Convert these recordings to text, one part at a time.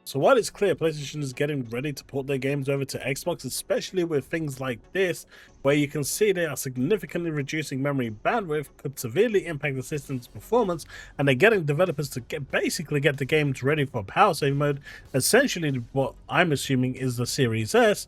So while it's clear PlayStation is getting ready to port their games over to Xbox, especially with things like this, where you can see they are significantly reducing memory bandwidth, could severely impact the system's performance, and they're getting developers to basically get the games ready for power save mode, essentially what I'm assuming is the Series S.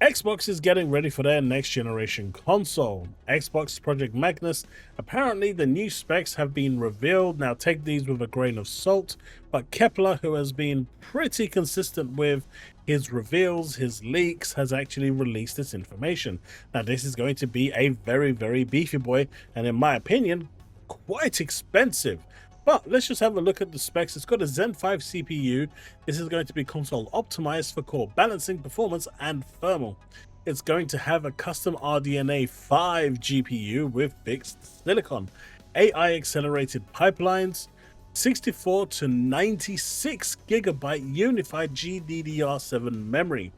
Xbox is getting ready for their next generation console. Xbox Project Magnus. Apparently the new specs have been revealed. Now take these with a grain of salt, but Kepler, who has been pretty consistent with his reveals, his leaks, has actually released this information. Now this is going to be a very beefy boy, and in my opinion, quite expensive. But let's just have a look at the specs. It's got a Zen 5 CPU. This is going to be console optimized for core balancing, performance, and thermal. It's going to have a custom RDNA 5 GPU with fixed silicon, AI accelerated pipelines, 64 to 96 gigabyte unified GDDR7 memory,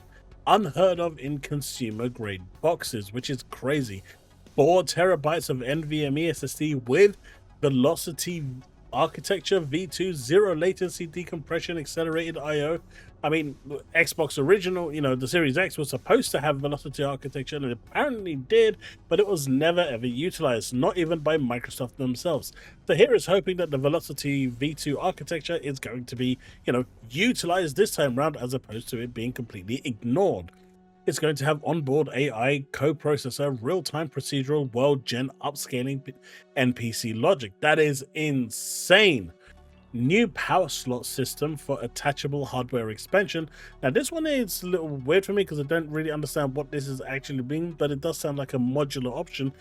unheard of in consumer grade boxes, which is crazy. 4 terabytes of NVMe SSD with Velocity architecture, V2, zero latency decompression, accelerated IO. I mean, Xbox original, you know, the Series X was supposed to have Velocity architecture, and it apparently did, but it was never ever utilized, not even by Microsoft themselves. So here is hoping that the Velocity V2 architecture is going to be, you know, utilized this time around, as opposed to it being completely ignored. It's going to have onboard AI, co-processor, real-time procedural, world-gen upscaling, NPC logic. That is insane. New power slot system for attachable hardware expansion. Now this one is a little weird for me because I don't really understand what this is actually being, but it does sound like a modular option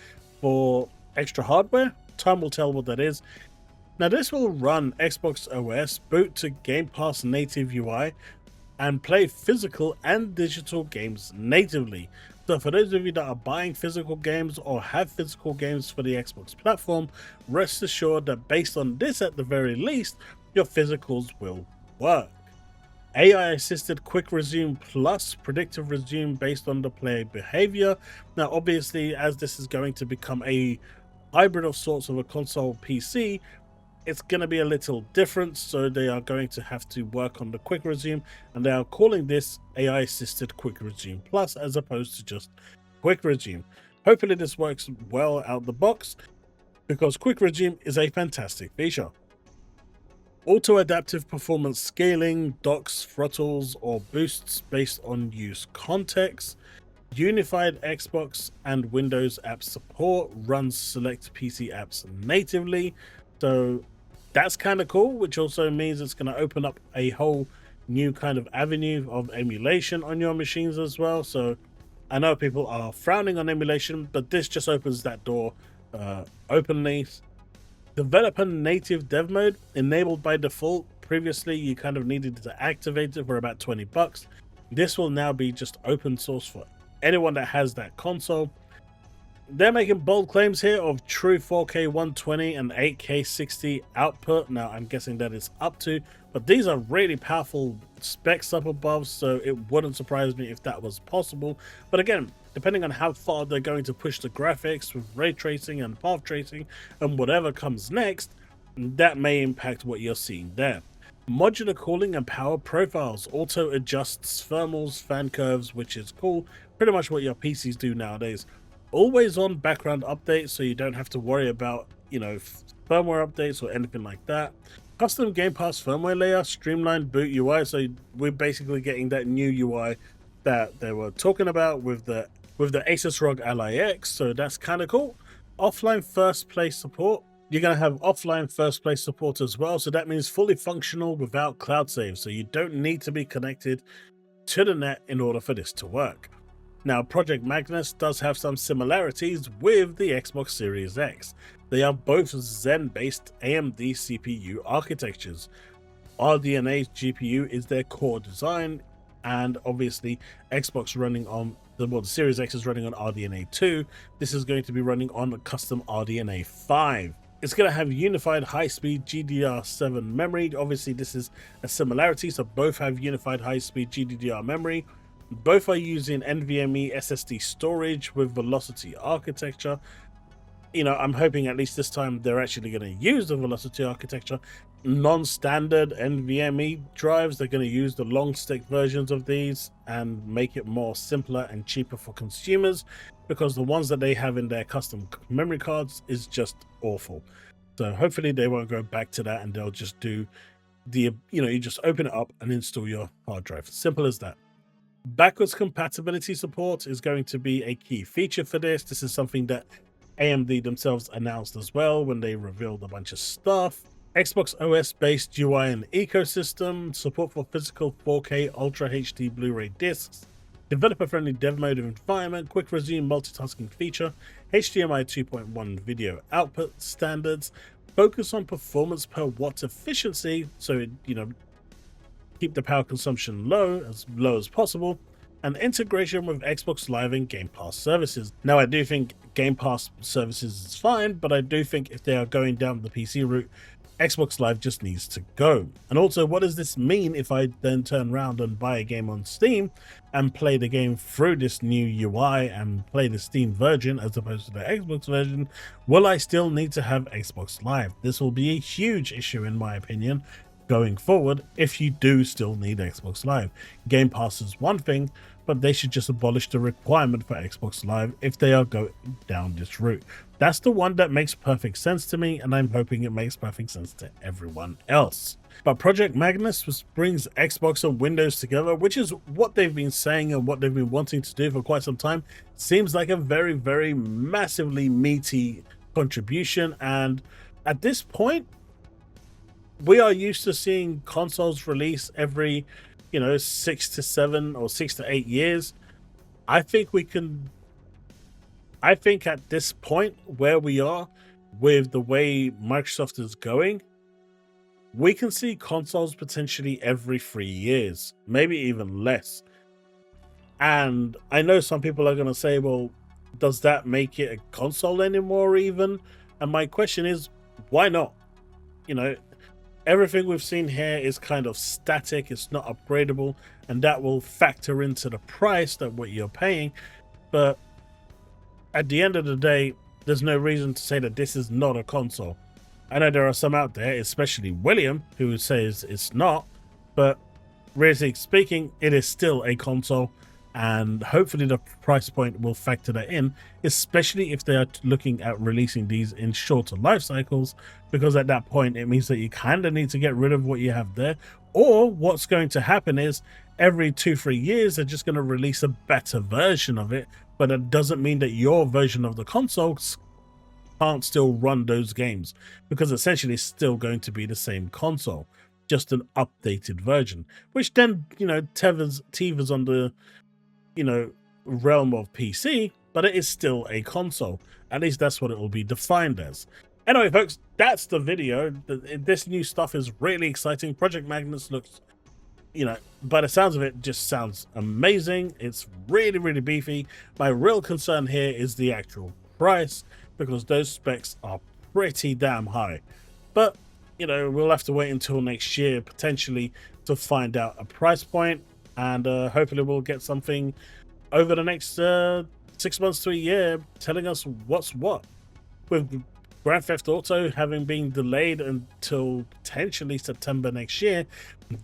for extra hardware. Time will tell what that is. Now this will run Xbox OS, boot to Game Pass native UI, and play physical and digital games natively. So for those of you that are buying physical games or have physical games for the Xbox platform, rest assured that based on this at the very least, your physicals will work. AI assisted quick resume plus predictive resume based on the player behavior. Now obviously, as this is going to become a hybrid of sorts of a console PC, it's going to be a little different, so they are going to have to work on the quick resume, and they are calling this AI assisted quick resume plus as opposed to just quick resume. Hopefully this works well out the box, because quick resume is a fantastic feature. Auto adaptive performance scaling, docks, throttles, or boosts based on use context. Unified Xbox and Windows app support, runs select PC apps natively. So that's kind of cool, which also means it's going to open up a whole new kind of avenue of emulation on your machines as well. So I know people are frowning on emulation, but this just opens that door openly. Developer native dev mode enabled by default. Previously you kind of needed to activate it for about $20. This will now be just open source for anyone that has that console. They're making bold claims here of true 4K 120 and 8K 60 output. Now I'm guessing that is up to, but these are really powerful specs up above, so it wouldn't surprise me if that was possible. But again, depending on how far they're going to push the graphics with ray tracing and path tracing and whatever comes next, that may impact what you're seeing there. Modular cooling and power profiles, auto adjusts thermals, fan curves, which is cool. Pretty much what your PCs do nowadays. Always on background updates, so you don't have to worry about, you know, firmware updates or anything like that. Custom Game Pass firmware layer, streamlined boot UI, so we're basically getting that new UI that they were talking about with the Asus ROG Ally X, so that's kind of cool. Offline first place support. You're going to have offline first place support as well, so that means fully functional without cloud save, so you don't need to be connected to the net in order for this to work. Now, Project Magnus does have some similarities with the Xbox Series X. They are both Zen-based AMD CPU architectures. RDNA GPU is their core design, and obviously Xbox running on the Series X is running on RDNA 2. This is going to be running on a custom RDNA 5. It's going to have unified high-speed GDDR7 memory. Obviously, this is a similarity, so both have unified high-speed GDDR memory. Both are using NVMe SSD storage with Velocity architecture. you know, I'm hoping at least this time they're actually going to use the Velocity architecture, non-standard NVMe drives. They're going to use the long stick versions of these and make it more simpler and cheaper for consumers, because the ones that they have in their custom memory cards is just awful. So hopefully they won't go back to that, and they'll just do the, you know, you just open it up and install your hard drive. Simple as that. Backwards compatibility support is going to be a key feature for this. This is something that AMD themselves announced as well when they revealed a bunch of stuff. Xbox OS based UI and ecosystem, support for physical 4K Ultra HD Blu-ray discs, developer friendly dev mode environment, quick resume multitasking feature, HDMI 2.1 video output standards, focus on performance per watt efficiency, so it, you know, keep the power consumption low as possible, and integration with Xbox Live and Game Pass services. Now, I do think Game Pass services is fine, but I do think if they are going down the PC route, Xbox Live just needs to go. And also, what does this mean if I then turn around and buy a game on Steam and play the game through this new UI and play the Steam version as opposed to the Xbox version? Will I still need to have Xbox Live? This will be a huge issue, in my opinion, going forward, if you do still need Xbox Live. Game Pass is one thing, but they should just abolish the requirement for Xbox Live if they are going down this route. That's the one that makes perfect sense to me, and I'm hoping it makes perfect sense to everyone else. But Project Magnus, which brings Xbox and Windows together, which is what they've been saying and what they've been wanting to do for quite some time, seems like a very, very massively meaty contribution. And at this point, we are used to seeing consoles release every, you know, 6 to 7 or 6 to 8 years. I think at this point where we are with the way Microsoft is going, we can see consoles potentially every 3 years, maybe even less. And I know some people are going to say, well, does that make it a console anymore even? And my question is, why not? You know, everything we've seen here is kind of static, it's not upgradable, and that will factor into the price that what you're paying. But at the end of the day, there's no reason to say that this is not a console. I know there are some out there, especially William, who says it's not, but realistically speaking, it is still a console, and hopefully the price point will factor that in, especially if they are looking at releasing these in shorter life cycles, because at that point it means that you kind of need to get rid of what you have there. Or what's going to happen is every 2-3 years they're just going to release a better version of it, but it doesn't mean that your version of the console can't still run those games, because essentially it's still going to be the same console, just an updated version, which then, you know, tethers on the, you know, realm of PC, but it is still a console. At least that's what it will be defined as. Anyway, folks, that's the video. This new stuff is really exciting. Project Magnus looks, you know, by the sounds of it, just sounds amazing. It's really, really beefy. My real concern here is the actual price, because those specs are pretty damn high. But, you know, we'll have to wait until next year, potentially, to find out a price point. And hopefully we'll get something over the next 6 months to a year telling us what's what. With Grand Theft Auto having been delayed until potentially September next year,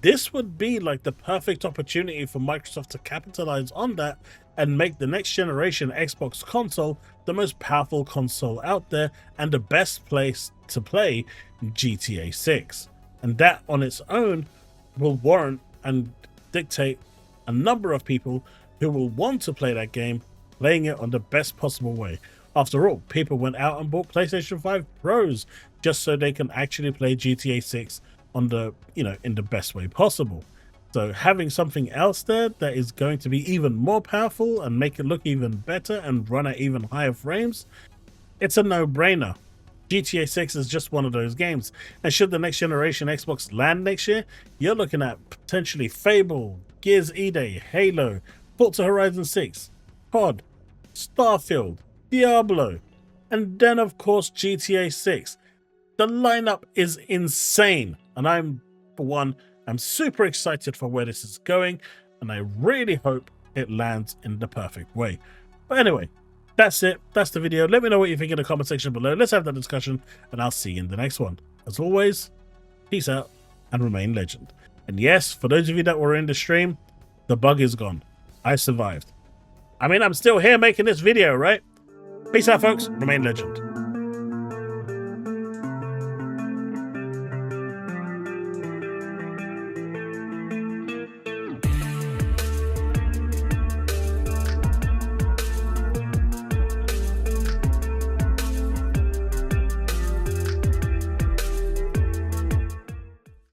this would be like the perfect opportunity for Microsoft to capitalize on that and make the next generation Xbox console the most powerful console out there and the best place to play GTA 6. And that on its own will warrant and dictate a number of people who will want to play that game, playing it on the best possible way. After all, people went out and bought PlayStation 5 Pros just so they can actually play GTA 6 on the, you know, in the best way possible. So having something else there that is going to be even more powerful and make it look even better and run at even higher frames, it's a no-brainer. GTA 6 is just one of those games. And should the next generation Xbox land next year, you're looking at potentially Fable, Gears E-Day, Halo, Forza Horizon 6, COD, Starfield, Diablo, and then of course GTA 6. The lineup is insane, and I'm super excited for where this is going, and I really hope it lands in the perfect way. But anyway, That's it. That's the video. Let me know what you think in the comment section below. Let's have that discussion, and I'll see you in the next one. As always, peace out and remain legend. And yes, for those of you that were in the stream, the bug is gone. I survived. I mean, I'm still here making this video, right? Peace out, folks. Remain legend.